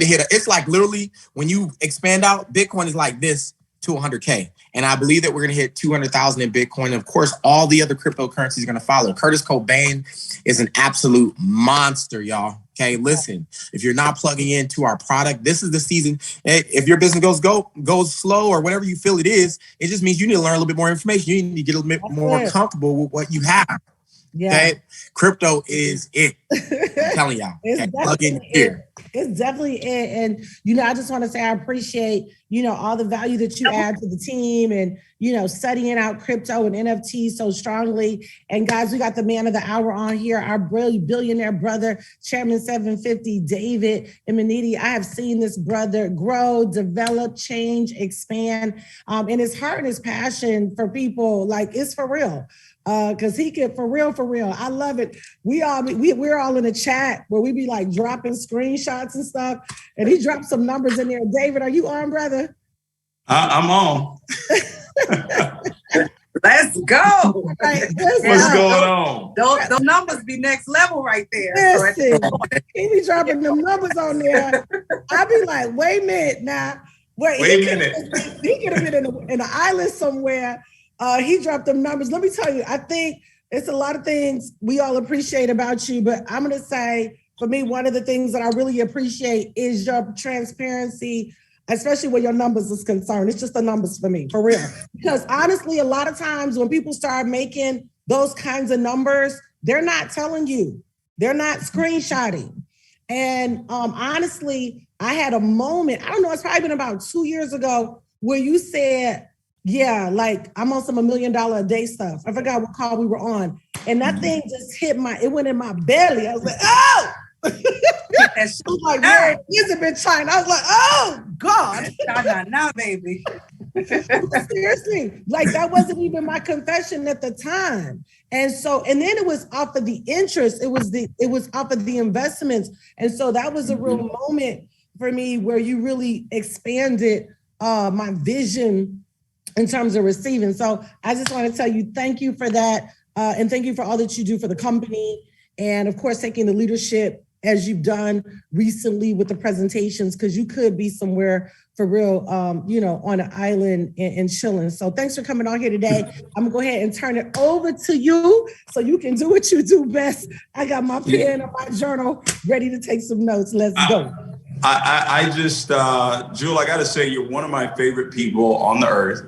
to hit it's like literally when you expand out, Bitcoin is like this to 100K. And I believe that we're going to hit 200,000 in Bitcoin. And of course, all the other cryptocurrencies are going to follow. Curtis Cobain is an absolute monster, y'all. Okay, listen, if you're not plugging into our product, this is the season. If your business goes slow or whatever you feel it is, it just means you need to learn a little bit more information. You need to get a little bit more comfortable with what you have. Yeah. Okay? Crypto is it. I'm telling y'all. It's definitely it. It's definitely it. And, I just want to say I appreciate, all the value that you add to the team and, studying out crypto and NFT so strongly. And guys, we got the man of the hour on here, our billionaire brother, Chairman 750, David Imonitie. I have seen this brother grow, develop, change, expand. And his heart and his passion for people, like, it's for real. Cause he can for real. I love it. We're all in a chat where we be like dropping screenshots and stuff. And he dropped some numbers in there. David, are you on, brother? I'm on. Let's go. Right, what's going on? Those numbers be next level right there. Listen, he be dropping them numbers on there. I be like, wait a minute now. Wait a minute. He could have been in an island somewhere. He dropped them numbers. Let me tell you, I think it's a lot of things we all appreciate about you, but I'm going to say, for me, one of the things that I really appreciate is your transparency, especially where your numbers is concerned. It's just the numbers for me, for real. Because honestly, a lot of times when people start making those kinds of numbers, they're not telling you. They're not screenshotting. And honestly, I had a moment, I don't know, it's probably been about 2 years ago, where you said, yeah, like I'm on some $1 million a day stuff. I forgot what call we were on. And that thing just it went in my belly. I was like, oh! I was like, where is it been China? I was like, oh, God. Nah, baby. Seriously, like that wasn't even my confession at the time. And then it was off of the interest. It was off of the investments. And so that was a real moment for me where you really expanded my vision in terms of receiving. So I just want to tell you, thank you for that. And thank you for all that you do for the company. And of course, taking the leadership as you've done recently with the presentations, because you could be somewhere for real, on an island and chilling. So thanks for coming on here today. I'm gonna go ahead and turn it over to you so you can do what you do best. I got my pen and my journal ready to take some notes. Let's go. I just, Jewel, I got to say, you're one of my favorite people on the earth.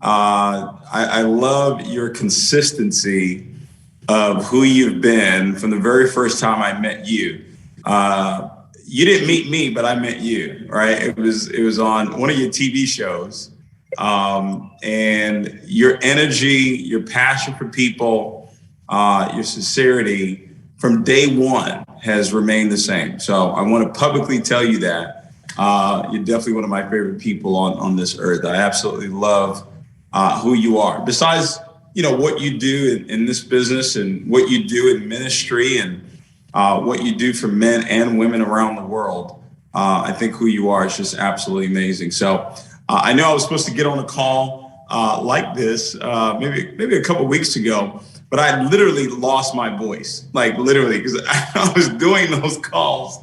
I love your consistency of who you've been from the very first time I met you. You didn't meet me, but I met you, right? It was on one of your TV shows. And your energy, your passion for people, your sincerity from day one has remained the same. So I want to publicly tell you that you're definitely one of my favorite people on this earth. I absolutely love who you are. Besides, what you do in this business and what you do in ministry and what you do for men and women around the world, I think who you are is just absolutely amazing. So I know I was supposed to get on a call like this maybe a couple of weeks ago, but I literally lost my voice, like literally, because I was doing those calls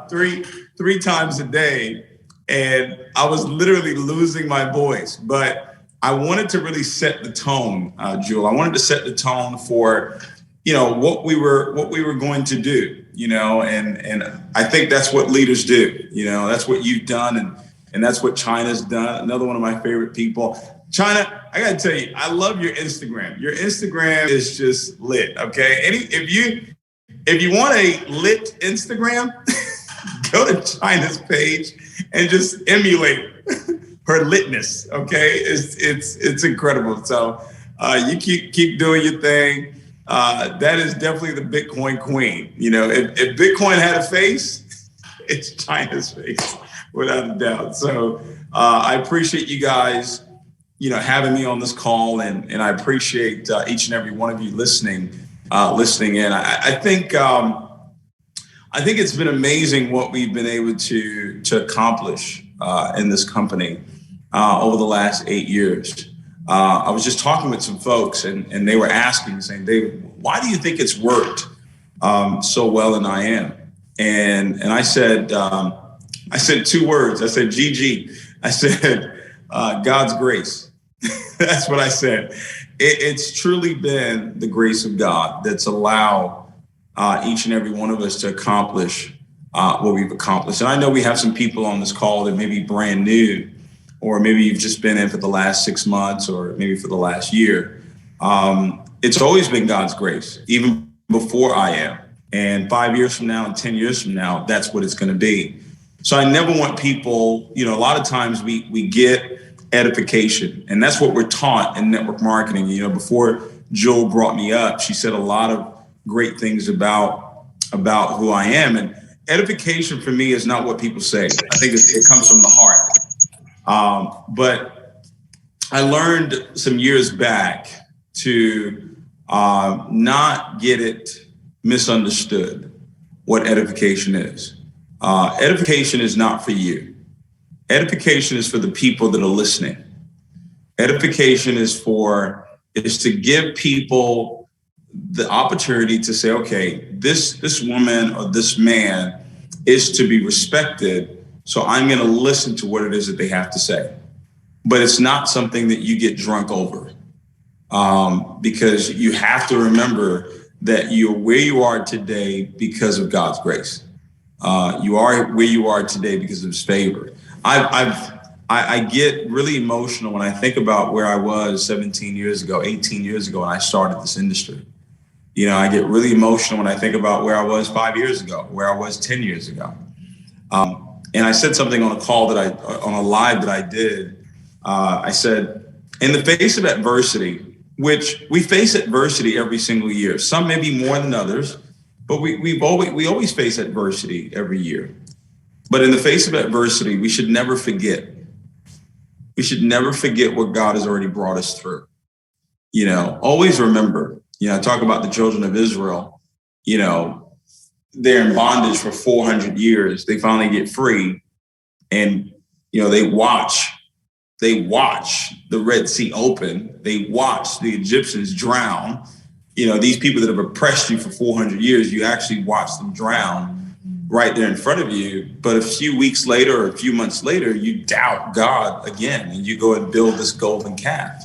three times a day, and I was literally losing my voice. But I wanted to really set the tone, Jewel. I wanted to set the tone for, what we were going to do, and I think that's what leaders do. That's what you've done, and that's what China's done. Another one of my favorite people. China, I gotta tell you, I love your Instagram. Your Instagram is just lit. Okay, if you want a lit Instagram, go to China's page and just emulate her litness. Okay, it's incredible. So you keep doing your thing. That is definitely the Bitcoin queen. If Bitcoin had a face, it's China's face, without a doubt. So I appreciate you guys, having me on this call, and I appreciate each and every one of you listening in. I think it's been amazing what we've been able to accomplish in this company over the last 8 years. I was just talking with some folks, and they were saying, David, why do you think it's worked so well in IAM? And I said 2 words. I said, GG. I said, God's grace. That's what I said. It's truly been the grace of God that's allowed each and every one of us to accomplish what we've accomplished. And I know we have some people on this call that may be brand new, or maybe you've just been in for the last 6 months, or maybe for the last year. It's always been God's grace, even before I am. And 5 years from now and 10 years from now, that's what it's going to be. So I never want people, a lot of times we get edification, and that's what we're taught in network marketing. Before Jill brought me up, she said a lot of great things about who I am. And edification for me is not what people say. I think it comes from the heart. But I learned some years back to not get it misunderstood what edification is. Edification is not for you. Edification is for the people that are listening. Edification is to give people the opportunity to say, okay, this woman or this man is to be respected, so I'm going to listen to what it is that they have to say. But it's not something that you get drunk over, because you have to remember that you're where you are today because of God's grace. You are where you are today because of His favor. I get really emotional when I think about where I was 17 years ago, 18 years ago, when I started this industry. I get really emotional when I think about where I was 5 years ago, where I was 10 years ago. And I said something on a call on a live that I did. I said, in the face of adversity, which we face adversity every single year, some may be more than others, but we always face adversity every year. But in the face of adversity, we should never forget. We should never forget what God has already brought us through. Always remember, I talk about the children of Israel, they're in bondage for 400 years. They finally get free, and, they watch the Red Sea open. They watch the Egyptians drown. These people that have oppressed you for 400 years, you actually watch them drown right there in front of you. But a few weeks later or a few months later, you doubt God again, and you go and build this golden calf.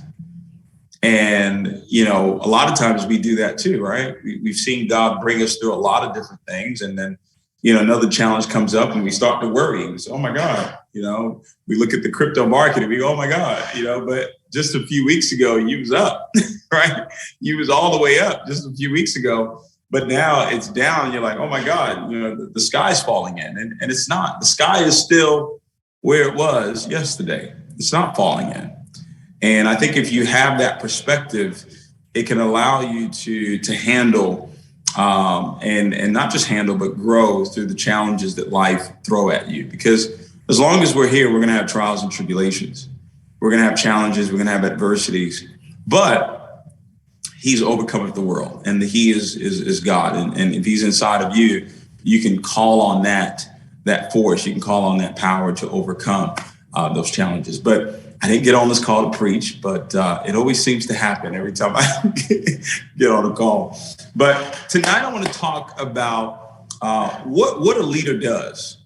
And, a lot of times we do that too, right? We've seen God bring us through a lot of different things. And then, another challenge comes up and we start to worry. We say, oh my God, we look at the crypto market and we go, oh my God, but just a few weeks ago, you was up, right? You was all the way up just a few weeks ago. But now it's down. You're like, oh my God, the sky's falling in. And it's not. The sky is still where it was yesterday. It's not falling in. And I think if you have that perspective, it can allow you to handle and not just handle, but grow through the challenges that life throw at you. Because as long as we're here, we're going to have trials and tribulations. We're going to have challenges. We're going to have adversities. But He's overcometh the world, and He is God. And if He's inside of you, you can call on that force. You can call on that power to overcome those challenges. But I didn't get on this call to preach, but it always seems to happen every time I get on a call. But tonight I want to talk about what a leader does.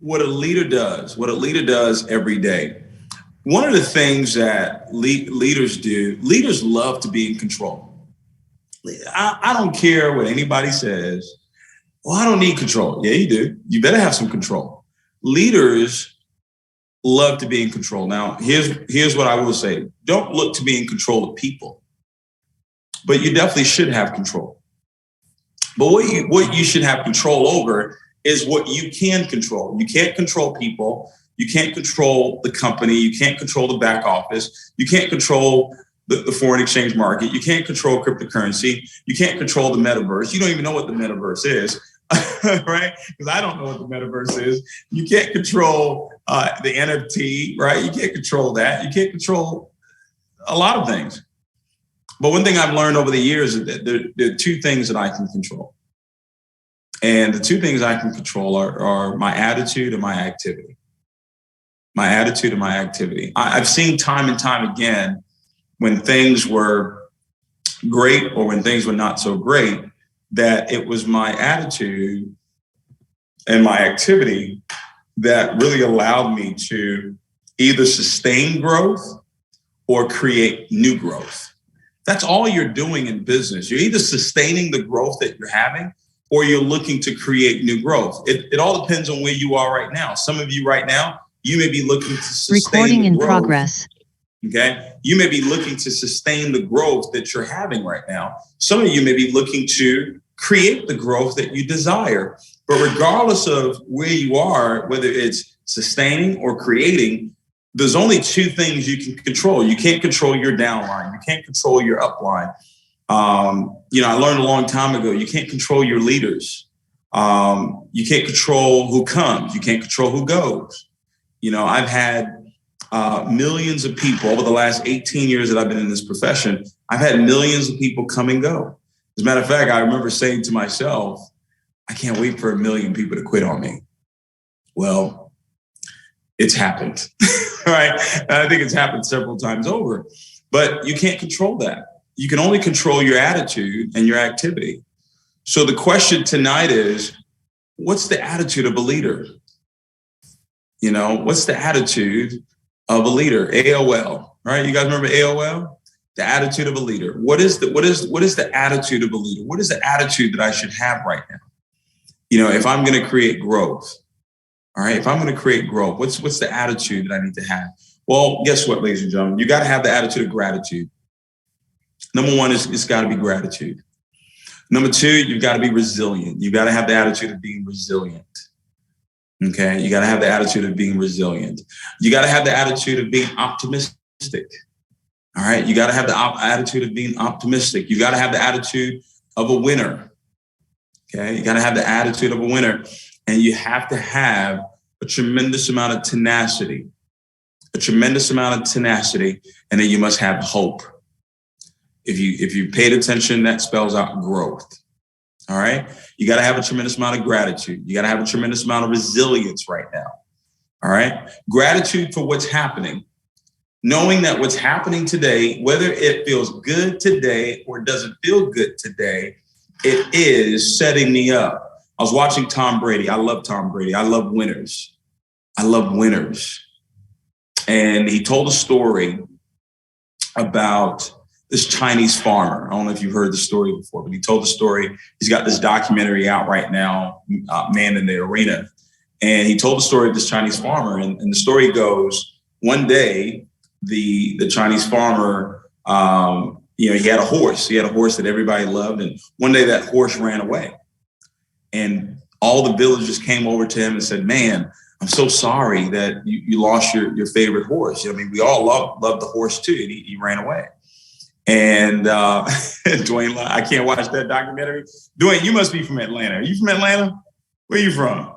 What a leader does every day. One of the things that leaders do, leaders love to be in control. I don't care what anybody says. Well, I don't need control. Yeah, you do. You better have some control. Leaders love to be in control. Now, here's what I will say. Don't look to be in control of people, but you definitely should have control. But what you should have control over is what you can control. You can't control people. You can't control the company. You can't control the back office. You can't control the foreign exchange market. You can't control cryptocurrency. You can't control the metaverse. You don't even know what the metaverse is, right? Because I don't know what the metaverse is. You can't control the NFT, right? You can't control that. You can't control a lot of things. But one thing I've learned over the years is that there are 2 things that I can control. And the 2 things I can control are my attitude and my activity. My attitude and my activity. I've seen time and time again when things were great or when things were not so great, that it was my attitude and my activity that really allowed me to either sustain growth or create new growth. That's all you're doing in business. You're either sustaining the growth that you're having or you're looking to create new growth. It all depends on where you are right now. Some of you right now, you may be looking to sustain Recording the in growth. progress. Okay. You may be looking to sustain the growth that you're having right now. Some of you may be looking to create the growth that you desire. But regardless of where you are, whether it's sustaining or creating, there's only two things you can control. You can't control your downline. You can't control your upline. I learned a long time ago, you can't control your leaders. You can't control who comes. You can't control who goes. I've had millions of people over the last 18 years that I've been in this profession. I've had millions of people come and go. As a matter of fact, I remember saying to myself, I can't wait for 1 million people to quit on me. Well, it's happened, right? And I think it's happened several times over, but you can't control that. You can only control your attitude and your activity. So the question tonight is, what's the attitude of a leader? What's the attitude of a leader? AOL, right? You guys remember AOL? The attitude of a leader. What is the attitude of a leader? What is the attitude that I should have right now? If I'm going to create growth, all right, if I'm going to create growth, what's the attitude that I need to have? Well, guess what, ladies and gentlemen? You got to have the attitude of gratitude. Number one is it's got to be gratitude. Number two, you've got to be resilient. You've got to have the attitude of being resilient. Okay, you got to have the attitude of being resilient. You got to have the attitude of being optimistic. All right, you got to have the attitude of being optimistic. You got to have the attitude of a winner. Okay, you got to have the attitude of a winner, and you have to have a tremendous amount of tenacity, and then you must have hope. If you paid attention, that spells out growth. All right. You got to have a tremendous amount of gratitude. You got to have a tremendous amount of resilience right now. All right. Gratitude for what's happening. Knowing that what's happening today, whether it feels good today or doesn't feel good today, it is setting me up. I was watching Tom Brady. I love Tom Brady. I love winners. And he told a story about this Chinese farmer. I don't know if you've heard the story before, but he told the story. He's got this documentary out right now, Man in the Arena. And he told the story of this Chinese farmer. And the story goes, one day, the Chinese farmer, he had a horse. He had a horse that everybody loved. And one day that horse ran away. And all the villagers came over to him and said, man, I'm so sorry that you lost your favorite horse. We all love the horse too. And he ran away. And Dwayne, I can't watch that documentary. Dwayne, you must be from Atlanta. Are you from Atlanta? Where are you from?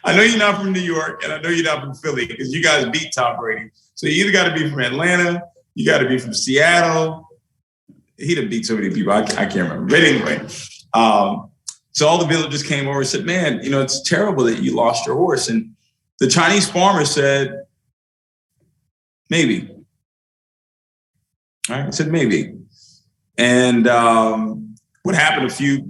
I know you're not from New York, and I know you're not from Philly because you guys beat Tom Brady. So you either got to be from Atlanta, you got to be from Seattle. He done beat so many people, I can't remember. But anyway, so all the villagers came over and said, man, it's terrible that you lost your horse. And the Chinese farmer said, maybe. All right, I said maybe. And what happened a few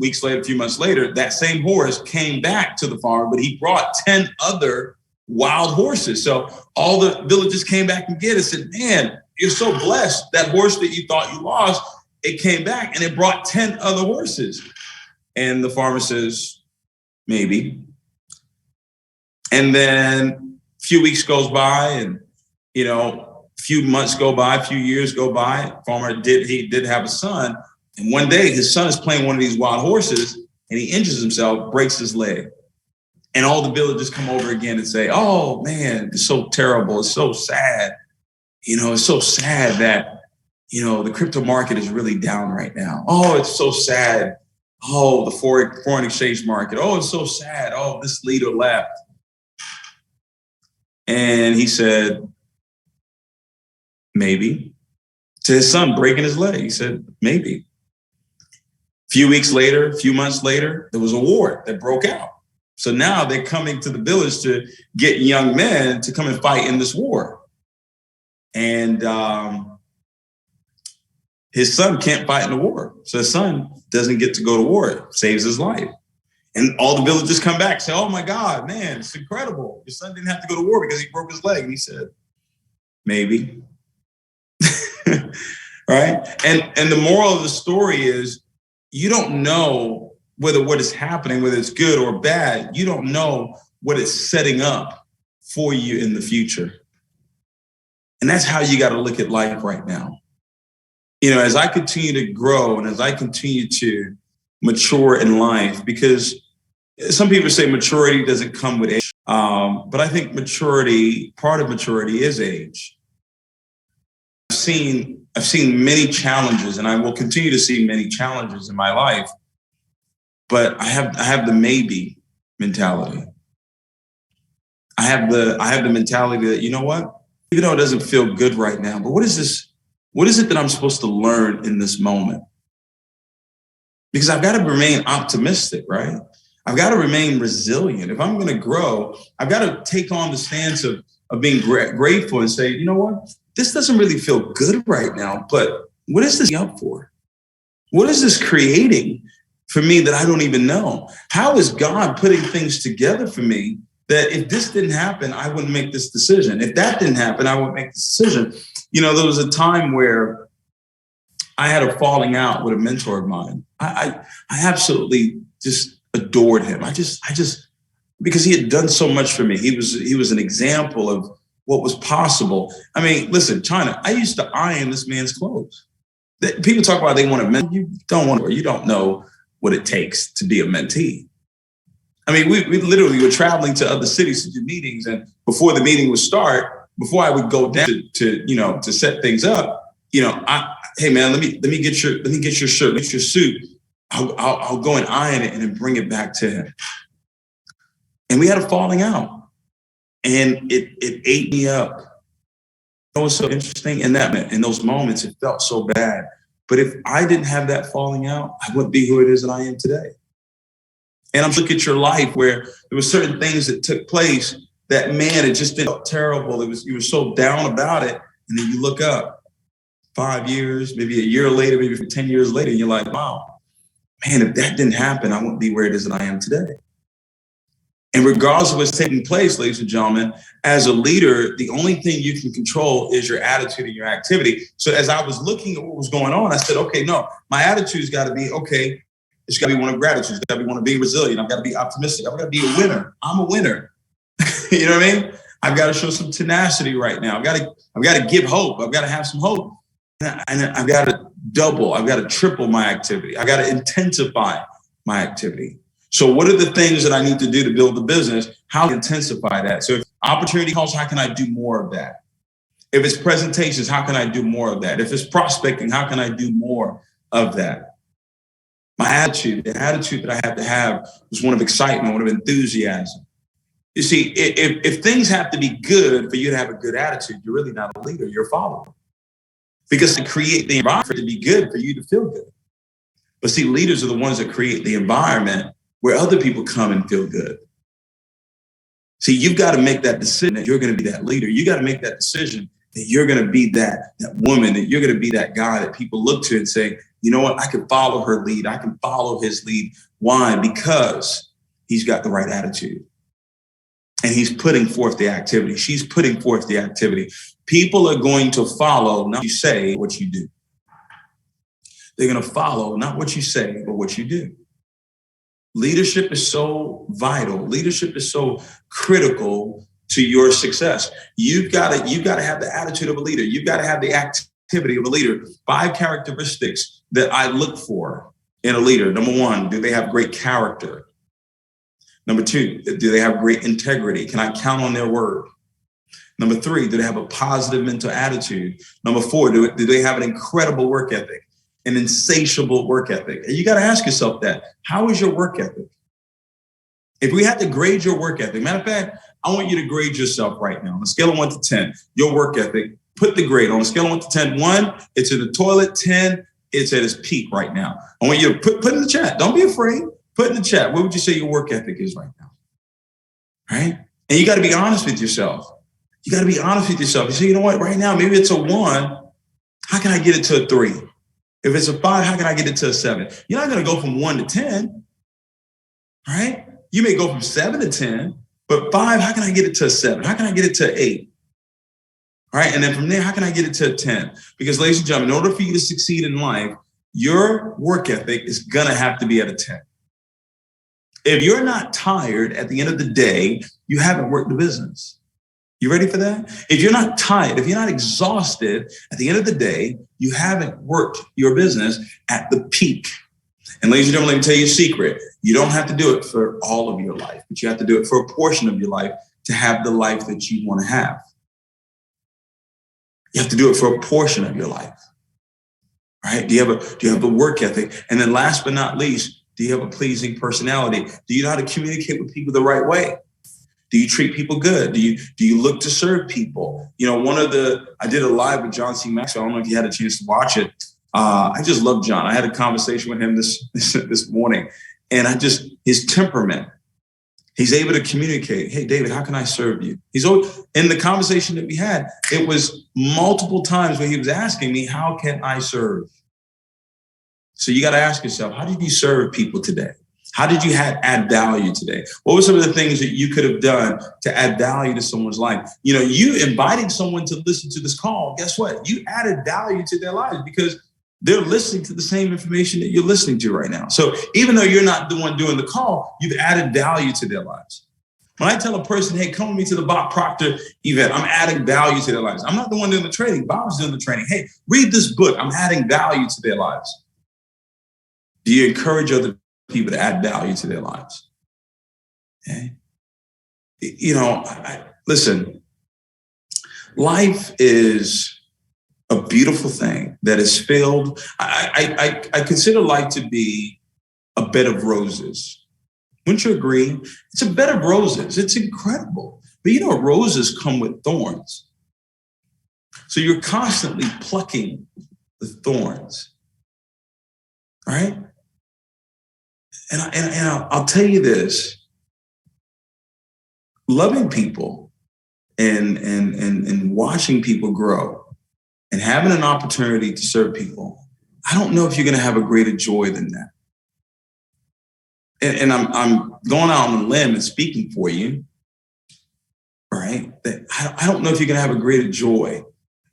months later, that same horse came back to the farmer, but he brought 10 other wild horses. So all the villagers came back and get it, said, man, you're so blessed. That horse that you thought you lost, it came back and it brought 10 other horses. And the farmer says, maybe. And then a few weeks goes by and, a few months go by, a few years go by. Farmer did have a son. And one day his son is playing one of these wild horses and he injures himself, breaks his leg. And all the villagers come over again and say, oh man, it's so terrible. It's so sad. It's so sad that, the crypto market is really down right now. Oh, it's so sad. Oh, the foreign exchange market. Oh, it's so sad. Oh, this leader left. And he said, maybe. To his son breaking his leg, he said, maybe. A few weeks later, a few months later, there was a war that broke out. So now they're coming to the village to get young men to come and fight in this war. And his son can't fight in the war. So his son doesn't get to go to war. It saves his life. And all the villagers come back and say, oh my God, man, it's incredible. Your son didn't have to go to war because he broke his leg. And he said, maybe. Right? And the moral of the story is you don't know whether what is happening, whether it's good or bad, you don't know what it's setting up for you in the future. And that's how you got to look at life right now. You know, as I continue to grow and as I continue to mature in life, because some people say maturity doesn't come with age, but I think maturity, part of maturity is age. I've seen many challenges, and I will continue to see many challenges in my life, but I have the maybe mentality. I have the mentality that, you know what, even though it doesn't feel good right now, but what is this? What is it that I'm supposed to learn in this moment? Because I've got to remain optimistic, right? I've got to remain resilient. If I'm going to grow, I've got to take on the stance of being grateful and say, you know what? This doesn't really feel good right now, but what is this up for? What is this creating for me that I don't even know? How is God putting things together for me that if this didn't happen, I wouldn't make this decision? If that didn't happen, I wouldn't make this decision. You know, there was a time where I had a falling out with a mentor of mine. I absolutely just adored him. I just because he had done so much for me. He was an example of what was possible. I mean, listen, China, I used to iron this man's clothes. People talk about they want a mentee. You don't want to, you don't know what it takes to be a mentee. I mean, we literally were traveling to other cities to do meetings, and before the meeting would start, before I would go down to set things up, hey man, let me get your shirt, get your suit. I'll go and iron it and then bring it back to him. And we had a falling out, and it ate me up. It was so interesting in those moments. It felt so bad. But if I didn't have that falling out, I wouldn't be who it is that I am today. And I'm looking at your life where there were certain things that took place that, man, it just felt terrible. You were so down about it. And then you look up 5 years, maybe a year later, maybe 10 years later, and you're like, wow, man, if that didn't happen, I wouldn't be where it is that I am today. And regardless of what's taking place, ladies and gentlemen, as a leader, the only thing you can control is your attitude and your activity. So as I was looking at what was going on, I said, okay, no, my attitude's got to be, okay, it's got to be one of gratitude. It's got to be one of being resilient. I've got to be optimistic. I've got to be a winner. I'm a winner. You know what I mean? I've got to show some tenacity right now. I've got to give hope. I've got to have some hope. And I've got to double. I've got to triple my activity. I got to intensify my activity. So what are the things that I need to do to build the business? How to intensify that? So if opportunity calls, how can I do more of that? If it's presentations, how can I do more of that? If it's prospecting, how can I do more of that? My attitude, the attitude that I have to have was one of excitement, one of enthusiasm. You see, if things have to be good for you to have a good attitude, you're really not a leader, you're a follower. Because to create the environment to be good for you to feel good. But see, leaders are the ones that create the environment where other people come and feel good. See, you've got to make that decision that you're going to be that leader. You got to make that decision that you're going to be that woman, that you're going to be that guy that people look to and say, you know what, I can follow her lead. I can follow his lead. Why? Because he's got the right attitude. And he's putting forth the activity. She's putting forth the activity. People are going to follow, not what you say, what you do. They're going to follow, not what you say, but what you do. Leadership is so vital. Leadership is so critical to your success. You've got to have the attitude of a leader. You've got to have the activity of a leader. 5 characteristics that I look for in a leader. Number 1, do they have great character? Number 2, do they have great integrity? Can I count on their word? Number 3, do they have a positive mental attitude? Number 4, do they have an incredible work ethic, an insatiable work ethic? And you got to ask yourself that. How is your work ethic? If we had to grade your work ethic, matter of fact, I want you to grade yourself right now on a scale of 1 to 10, your work ethic. Put the grade on a scale of 1 to 10. 1, it's in the toilet. 10, it's at its peak right now. I want you to put in the chat. Don't be afraid. Put in the chat. What would you say your work ethic is right now? Right? And you got to be honest with yourself. You got to be honest with yourself. You say, you know what? Right now, maybe it's a 1. How can I get it to a 3? If it's a 5, how can I get it to a 7? You're not going to go from 1 to 10. right? You may go from 7 to 10, but 5, how can I get it to a 7? How can I get it to 8? All right, and then from there, how can I get it to a 10? Because, ladies and gentlemen, in order for you to succeed in life, your work ethic is gonna have to be at a 10. If you're not tired at the end of the day, you haven't worked the business. You ready for that? If you're not tired, if you're not exhausted at the end of the day, you haven't worked your business at the peak. And ladies and gentlemen, let me tell you a secret. You don't have to do it for all of your life, but you have to do it for a portion of your life to have the life that you want to have. You have to do it for a portion of your life, right? Do you have a work ethic? And then last but not least, do you have a pleasing personality? Do you know how to communicate with people the right way? Do you treat people good? Do you look to serve people? You know, I did a live with John C. Maxwell. I don't know if you had a chance to watch it. I just love John. I had a conversation with him this morning, and his temperament. He's able to communicate. Hey, David, how can I serve you? He's always, in the conversation that we had, it was multiple times where he was asking me, how can I serve? So you got to ask yourself, how did you serve people today? How did you add value today? What were some of the things that you could have done to add value to someone's life? You know, you invited someone to listen to this call. Guess what? You added value to their lives because they're listening to the same information that you're listening to right now. So even though you're not the one doing the call, you've added value to their lives. When I tell a person, hey, come with me to the Bob Proctor event, I'm adding value to their lives. I'm not the one doing the training. Bob's doing the training. Hey, read this book. I'm adding value to their lives. Do you encourage other people to add value to their lives? Okay. You know, listen, life is a beautiful thing that is filled. I consider life to be a bed of roses. Wouldn't you agree? It's a bed of roses. It's incredible. But you know, roses come with thorns. So you're constantly plucking the thorns. All right? And I'll tell you this, loving people and watching people grow and having an opportunity to serve people, I don't know if you're going to have a greater joy than that. And I'm going out on a limb and speaking for you, all right? That I don't know if you're going to have a greater joy.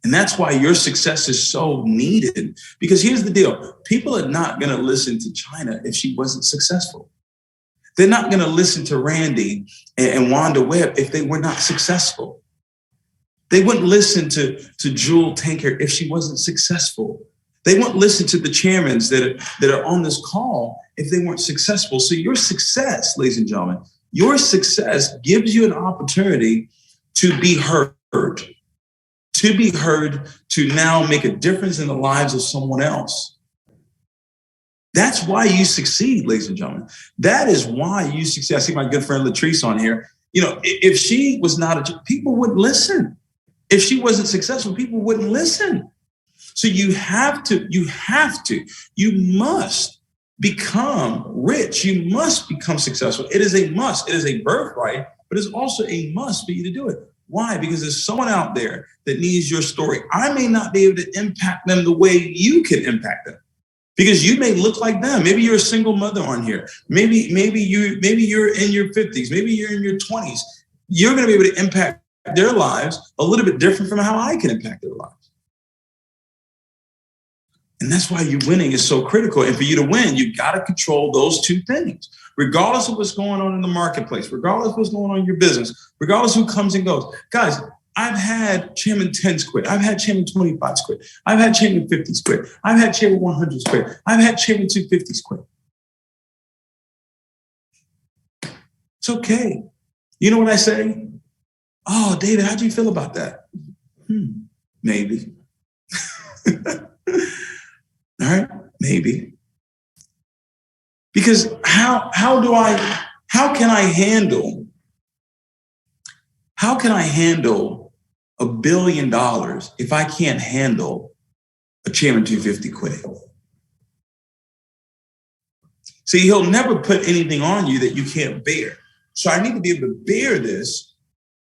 And that's why your success is so needed. Because here's the deal. People are not going to listen to China if she wasn't successful. They're not going to listen to Randy and Wanda Webb if they were not successful. They wouldn't listen to Jewel Tankard if she wasn't successful. They wouldn't listen to the chairmen that are on this call if they weren't successful. So your success, ladies and gentlemen, your success gives you an opportunity to be heard. To be heard, to now make a difference in the lives of someone else. That's why you succeed, ladies and gentlemen. That is why you succeed. I see my good friend Latrice on here. You know, if she was not people wouldn't listen. If she wasn't successful, people wouldn't listen. So you must become rich. You must become successful. It is a must. It is a birthright, but it's also a must for you to do it. Why? Because there's someone out there that needs your story. I may not be able to impact them the way you can impact them, because you may look like them. Maybe you're a single mother on here. Maybe you're in your 50s. Maybe you're in your 20s. You're going to be able to impact their lives a little bit different from how I can impact their lives. And that's why you winning is so critical. And for you to win, you got to control those two things, regardless of what's going on in the marketplace, regardless of what's going on in your business, regardless of who comes and goes. Guys, I've had Chairman 10s quit. I've had Chairman 25s quit. I've had Chairman 50s quit. I've had Chairman 100s quit. I've had Chairman 250s quit. It's okay. You know what I say? Oh, David, how do you feel about that? Maybe. All right, maybe. Because how can I handle $1 billion if I can't handle a Chairman 250 quitting? See, he'll never put anything on you that you can't bear. So I need to be able to bear this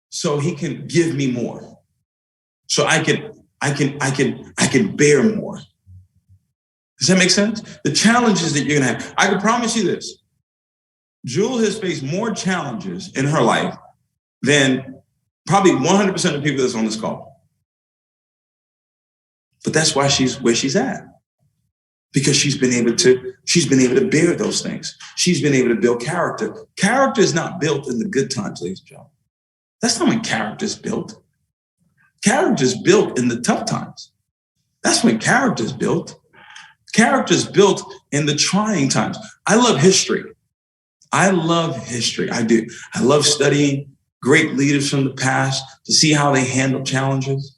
so he can give me more. So I can bear more. Does that make sense? The challenges that you're gonna have. I can promise you this. Jewel has faced more challenges in her life than probably 100% of people that's on this call. But that's why she's where she's at. Because she's been able to bear those things. She's been able to build character. Character is not built in the good times, ladies and gentlemen. That's not when character is built. Character is built in the tough times. That's when character is built. Character is built in the trying times. I love history. I do. I love studying great leaders from the past to see how they handle challenges.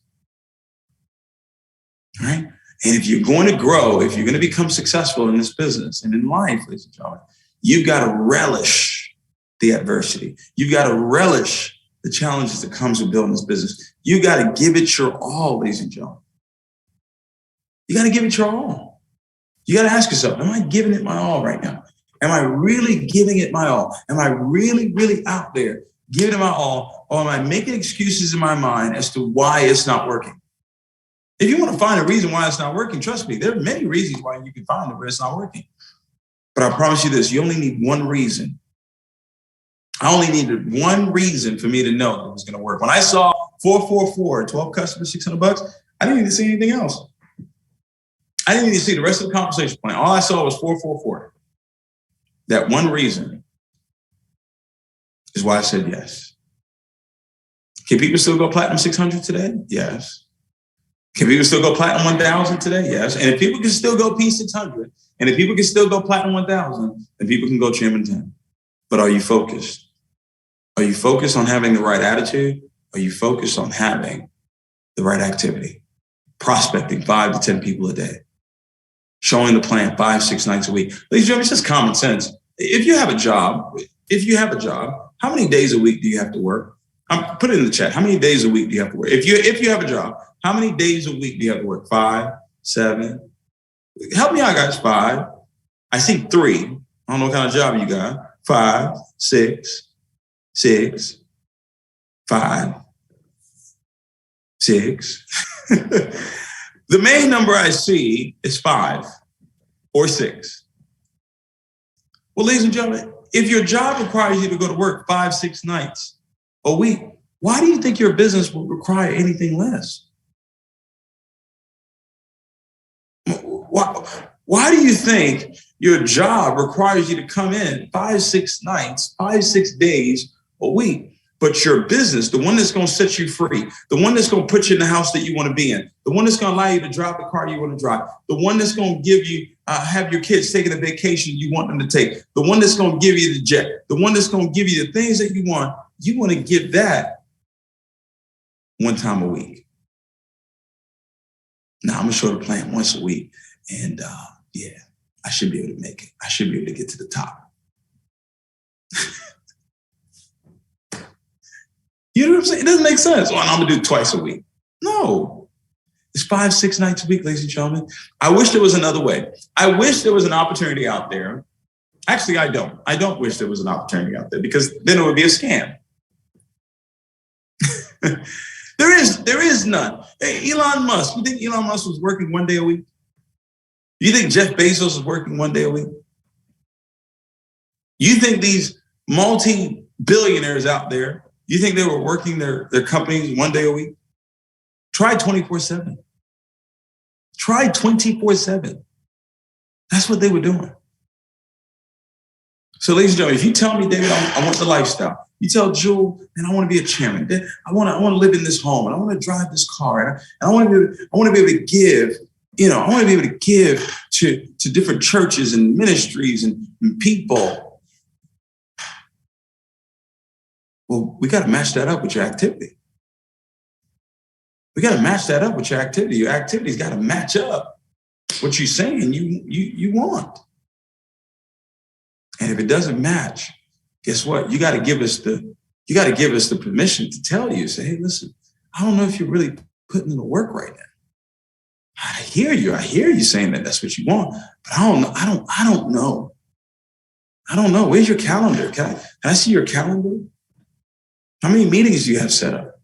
All right? And if you're going to grow, if you're going to become successful in this business and in life, ladies and gentlemen, you've got to relish the adversity. You've got to relish the challenges that comes with building this business. You got to give it your all, ladies and gentlemen. You got to give it your all. You got to ask yourself, am I giving it my all right now? Am I really giving it my all? Am I really, really out there giving it my all? Or am I making excuses in my mind as to why it's not working? If you want to find a reason why it's not working, trust me, there are many reasons why you can find it where it's not working. But I promise you this, you only need one reason. I only needed one reason for me to know that it was going to work. When I saw 444, 12 customers, $600, I didn't need to see anything else. I didn't need to see the rest of the compensation plan. All I saw was 444. That one reason is why I said yes. Can people still go platinum 600 today? Yes. Can people still go platinum 1,000 today? Yes. And if people can still go P600, and if people can still go platinum 1,000, then people can go chairman 10. But are you focused? Are you focused on having the right attitude? Are you focused on having the right activity? Prospecting 5 to 10 people a day. Showing the plan 5-6 nights a week. Ladies and gentlemen, it's just common sense. If you have a job, how many days a week do you have to work? Put it in the chat. How many days a week do you have to work? If you have a job, how many days a week do you have to work? 5, 7? Help me out, guys. 5. I see 3. I don't know what kind of job you got. 5, 6, 5, 6. The main number I see is 5 or 6. Well, ladies and gentlemen, if your job requires you to go to work 5-6 nights a week, why do you think your business will require anything less? Why do you think your job requires you to come in 5-6 nights, 5-6 days a week? But your business, the one that's going to set you free, the one that's going to put you in the house that you want to be in, the one that's going to allow you to drive the car you want to drive, the one that's going to give you, have your kids taking a vacation you want them to take, the one that's going to give you the jet, the one that's going to give you the things that you want to give that one time a week. Now, I'm going to show the plan once a week. And yeah, I should be able to make it. I should be able to get to the top. You know what I'm saying? It doesn't make sense. Well, I'm going to do it twice a week. No. It's 5-6 nights a week, ladies and gentlemen. I wish there was another way. I wish there was an opportunity out there. Actually, I don't. I don't wish there was an opportunity out there because then it would be a scam. There is none. Hey, Elon Musk, you think Elon Musk was working 1 day a week? You think Jeff Bezos was working 1 day a week? You think these multi-billionaires out there, you think they were working their companies 1 day a week? Try 24/7. Try 24/7. That's what they were doing. So, ladies and gentlemen, if you tell me, David, I want the lifestyle. You tell Jewel, and I want to be a chairman. I want to live in this home, and I want to drive this car, and I want to be able to give. I want to be able to give to different churches and ministries and people. Well, we got to match that up with your activity. We got to match that up with your activity. Your activity's got to match up what you're saying you want. And if it doesn't match, guess what? You got to give us the permission to tell you. Say, hey, listen, I don't know if you're really putting in the work right now. I hear you saying that that's what you want, but I don't know. I don't know. Where's your calendar? Can I see your calendar? How many meetings do you have set up?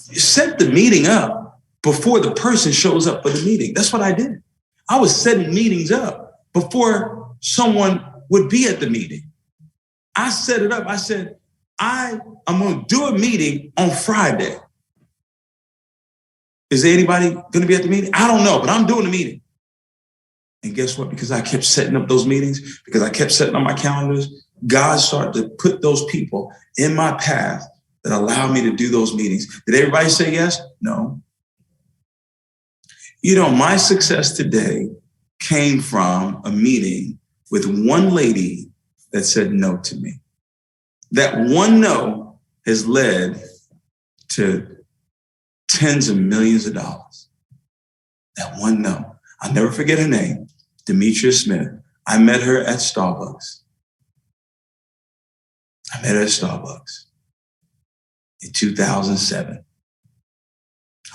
Set the meeting up before the person shows up for the meeting. That's what I did. I was setting meetings up before someone would be at the meeting. I set it up. I said, I'm going to do a meeting on Friday. Is there anybody going to be at the meeting? I don't know, but I'm doing a meeting. And guess what? Because I kept setting up those meetings, because I kept setting up my calendars, God started to put those people in my path that allowed me to do those meetings. Did everybody say yes? No. You know, my success today came from a meeting with one lady that said no to me. That one no has led to tens of millions of dollars. That one no. I'll never forget her name, Demetria Smith. I met her at Starbucks. In 2007.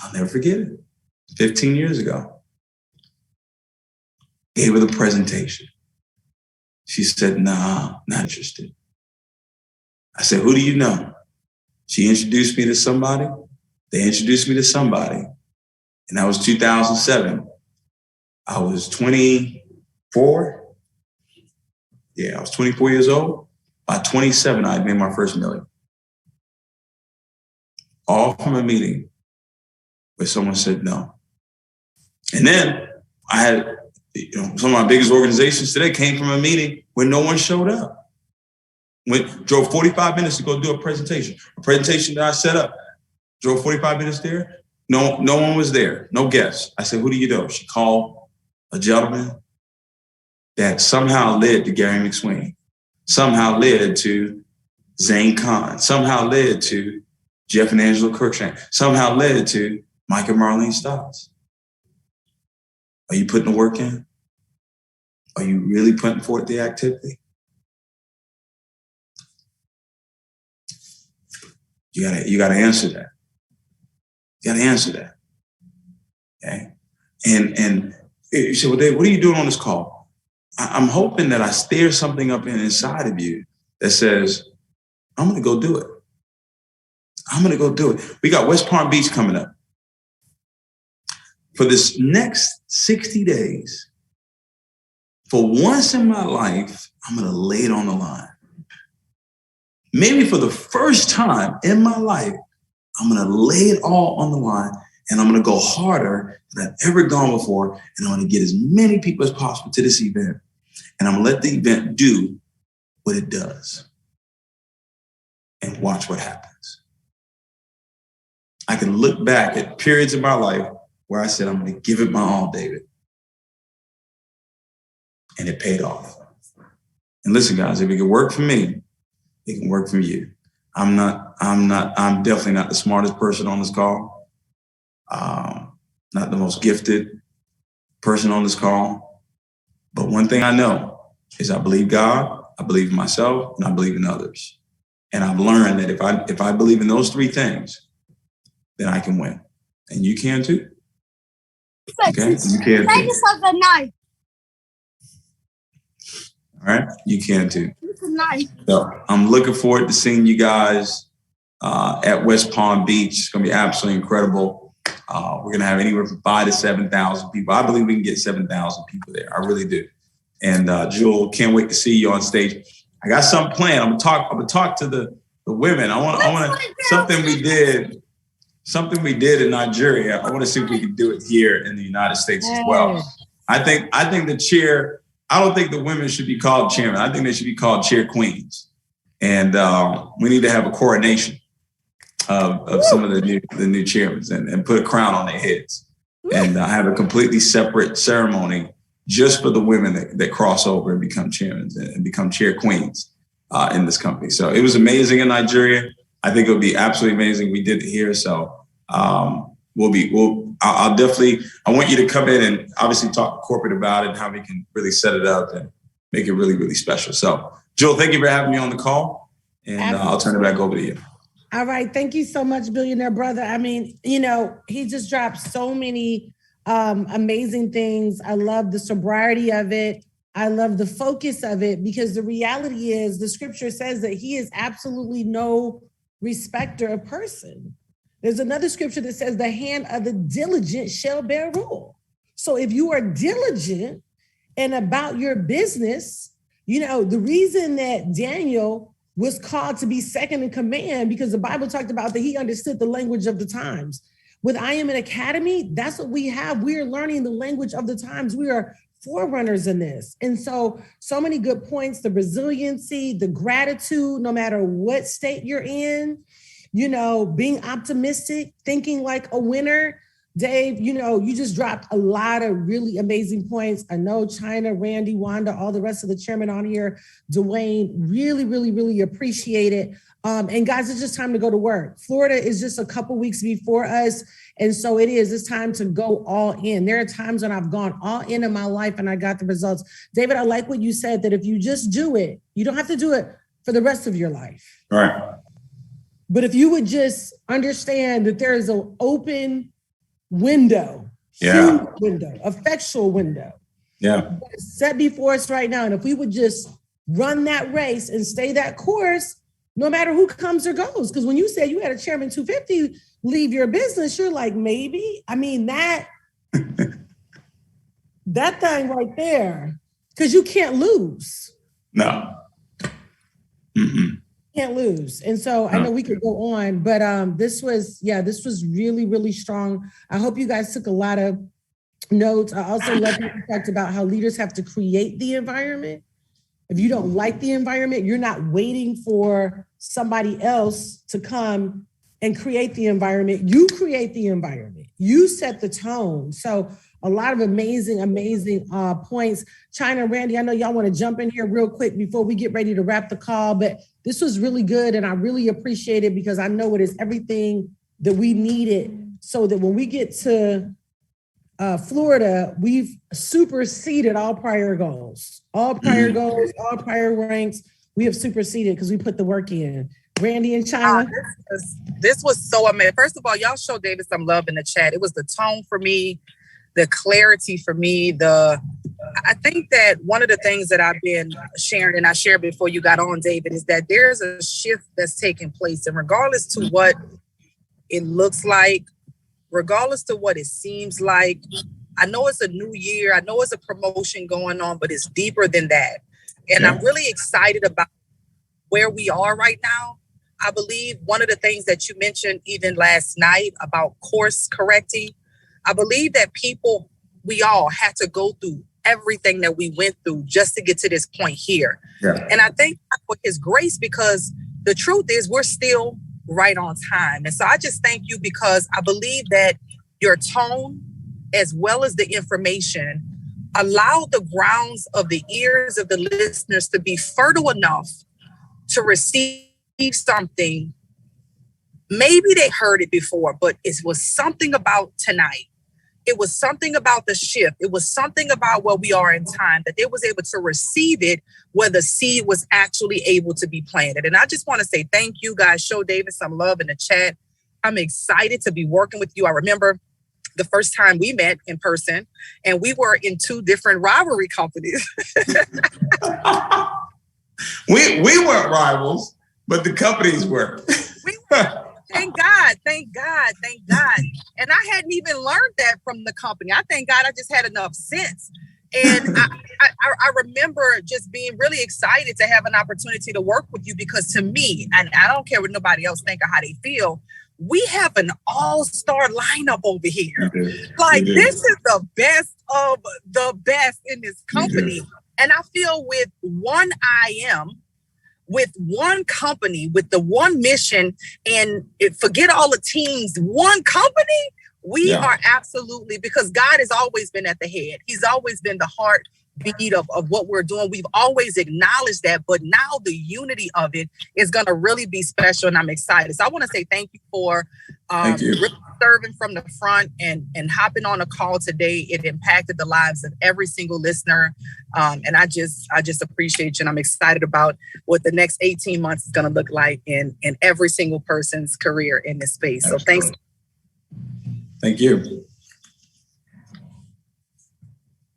I'll never forget it. 15 years ago. Gave her the presentation. She said, nah, not interested. I said, who do you know? She introduced me to somebody. They introduced me to somebody. And that was 2007. I was 24. Yeah, I was 24 years old. By 27, I had made my first million. All from a meeting where someone said no. And then I had, some of my biggest organizations today came from a meeting where no one showed up. Drove 45 minutes to go do a presentation that I set up. Drove 45 minutes there. No one was there. No guests. I said, who do you know? She called a gentleman that somehow led to Gary McSween, somehow led to Zane Khan, somehow led to Jeff and Angela Cruikshank, somehow led to Mike and Marlene Stotts. Are you putting the work in? Are you really putting forth the activity? You gotta answer that. You gotta answer that. Okay? And you say, well, Dave, what are you doing on this call? I'm hoping that I stir something up inside of you that says, I'm gonna go do it. I'm gonna go do it. We got West Palm Beach coming up. For this next 60 days, for once in my life, I'm gonna lay it on the line. Maybe for the first time in my life, I'm gonna lay it all on the line, and I'm gonna go harder than I've ever gone before, and I'm gonna get as many people as possible to this event, and I'm gonna let the event do what it does, and watch what happens. I can look back at periods in my life where I said, I'm gonna give it my all, David. And it paid off. And listen, guys, if it can work for me, it can work for you. I'm definitely not the smartest person on this call. Not the most gifted person on this call. But one thing I know is I believe God, I believe in myself, and I believe in others. And I've learned that if I believe in those three things, then I can win. And you can too. Okay? You can too. All right? You can too. So I'm looking forward to seeing you guys at West Palm Beach. It's going to be absolutely incredible. We're going to have anywhere from 5,000 to 7,000 people. I believe we can get 7,000 people there. I really do. And Jewel, can't wait to see you on stage. I got something planned. I'm gonna talk to the women. I want something we did in Nigeria. I want to see if we can do it here in the United States as well. I think the chair. I don't think the women should be called chairman. I think they should be called chair queens. And we need to have a coronation of some of the new chairmen and put a crown on their heads and have a completely separate ceremony just for the women that cross over and become chairmen and become chair queens in this company. So it was amazing in Nigeria. I think it would be absolutely amazing. We did it here. So I'll definitely, I want you to come in and obviously talk to corporate about it and how we can really set it up and make it really, really special. So Joel, thank you for having me on the call, and I'll turn it back over to you. All right. Thank you so much, Billionaire Brother. I mean, he just dropped so many amazing things. I love the sobriety of it. I love the focus of it, because the reality is the scripture says that he is absolutely no respecter of person. There's another scripture that says the hand of the diligent shall bear rule. So if you are diligent and about your business, You know, the reason that Daniel was called to be second in command, because the Bible talked about that he understood the language of the times. With I Am an Academy, that's what we have. We are learning the language of the times. We are forerunners in this. And so many good points, the resiliency, the gratitude, no matter what state you're in, you know, being optimistic, thinking like a winner. Dave, you know, you just dropped a lot of really amazing points. I know China, Randy, Wanda, all the rest of the chairman on here, Dwayne, really, really, really appreciate it. And guys, it's just time to go to work. Florida is just a couple weeks before us. And so it's time to go all in. There are times when I've gone all in my life and I got the results. David, I like what you said, that if you just do it, you don't have to do it for the rest of your life. Right. But if you would just understand that there is an open window, huge window, effectual window, set before us right now. And if we would just run that race and stay that course, no matter who comes or goes. Because when you said you had a chairman 250 leave your business, you're like, maybe. I mean, that thing right there, because you can't lose. No. Mm-mm. Can't lose. And so I know we could go on, but this was really, really strong. I hope you guys took a lot of notes. I also love that you talked about how leaders have to create the environment. If you don't like the environment, you're not waiting for somebody else to come and create the environment. You create the environment. You set the tone. So a lot of amazing points. China, Randy, I know y'all want to jump in here real quick before we get ready to wrap the call, but this was really good and I really appreciate it because I know it is everything that we needed so that when we get to Florida, we've superseded all prior goals. All prior goals, all prior ranks, we have superseded because we put the work in. Randy and China. This was so amazing. First of all, y'all show David some love in the chat. It was the tone for me, the clarity for me. I think that one of the things that I've been sharing, and I shared before you got on, David, is that there's a shift that's taking place. And regardless to what it looks like, regardless to what it seems like, I know it's a new year. I know it's a promotion going on, but it's deeper than that. And I'm really excited about where we are right now. I believe one of the things that you mentioned even last night about course correcting, I believe that we all had to go through everything that we went through just to get to this point here. Yeah. And I thank God for his grace because the truth is we're still right on time. And so I just thank you because I believe that your tone as well as the information allowed the grounds of the ears of the listeners to be fertile enough to receive something. Maybe they heard it before, but it was something about tonight. It was something about the shift. It was something about where we are in time that they was able to receive it where the seed was actually able to be planted. And I just want to say thank you guys. Show David some love in the chat. I'm excited to be working with you. I remember the first time we met in person and we were in two different rivalry companies. We weren't rivals, but the companies were. We were. Thank God. And I hadn't even learned that from the company. I thank God I just had enough sense. And I remember just being really excited to have an opportunity to work with you because to me, and I don't care what nobody else think or how they feel, we have an all-star lineup over here. Like this is the best of the best in this company. And I feel with one IM, with one company, with the one mission, and forget all the teams, one company, we are absolutely, because God has always been at the head. He's always been the heartbeat of what we're doing. We've always acknowledged that, but now the unity of it is going to really be special, and I'm excited. So I want to say thank you for really serving from the front and hopping on a call today. It impacted the lives of every single listener. And I just appreciate you. And I'm excited about what the next 18 months is going to look like in every single person's career in this space. So thanks. Thank you.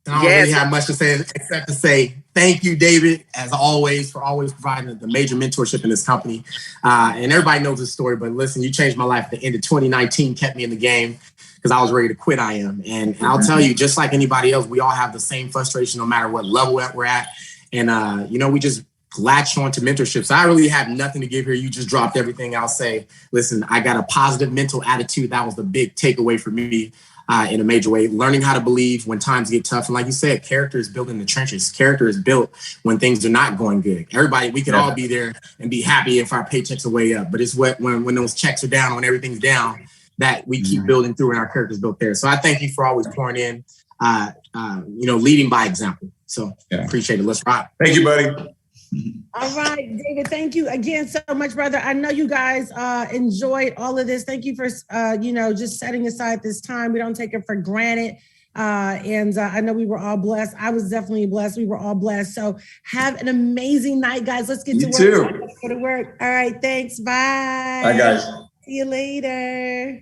I don't really have much to say except to say thank you, David, as always, for always providing the major mentorship in this company. And everybody knows this story, but listen, you changed my life at the end of 2019, kept me in the game because I was ready to quit IM. And I'll tell you, just like anybody else, we all have the same frustration no matter what level we're at. And, we just latched on to mentorship. So I really have nothing to give here. You just dropped everything. I'll say, listen, I got a positive mental attitude. That was the big takeaway for me in a major way. Learning how to believe when times get tough. And like you said, character is built in the trenches. Character is built when things are not going good. Everybody, we could all be there and be happy if our paychecks are way up. But it's when those checks are down, when everything's down, that we keep building through and our character's built there. So I thank you for always pouring in, leading by example. So appreciate it. Let's rock. Thank you, buddy. All right, David, thank you again so much, brother. I know you guys enjoyed all of this. Thank you for, just setting aside this time. We don't take it for granted. And I know we were all blessed. I was definitely blessed. We were all blessed. So have an amazing night, guys. Let's get to work. You too. Let's go to work. All right, thanks. Bye. Bye, guys. See you later.